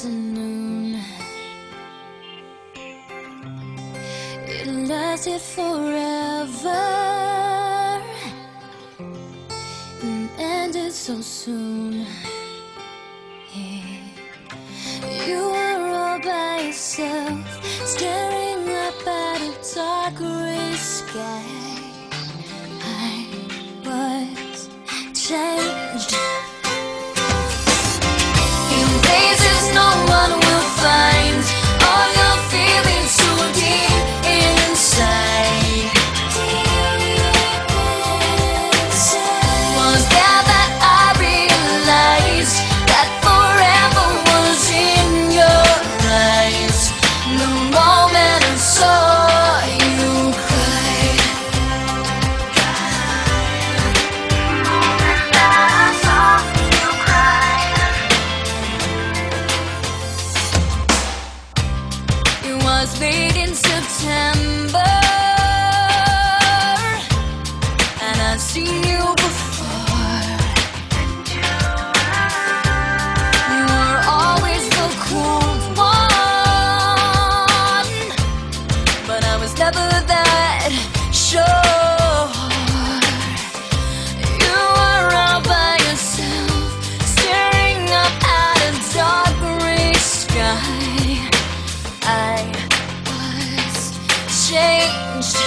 afternoon. It lasted forever and ended so soon. You were all by yourself, staring up at a dark gray sky. I was changed in places no one will find. All your feelings so deep inside. Was there that I realized that forever was in your eyes. The moment I saw you cry, it was late in September, and I'd seen you before. You were always the cool one, but I was never that sure. You were all by yourself, staring up at a dark gray sky. I was changed.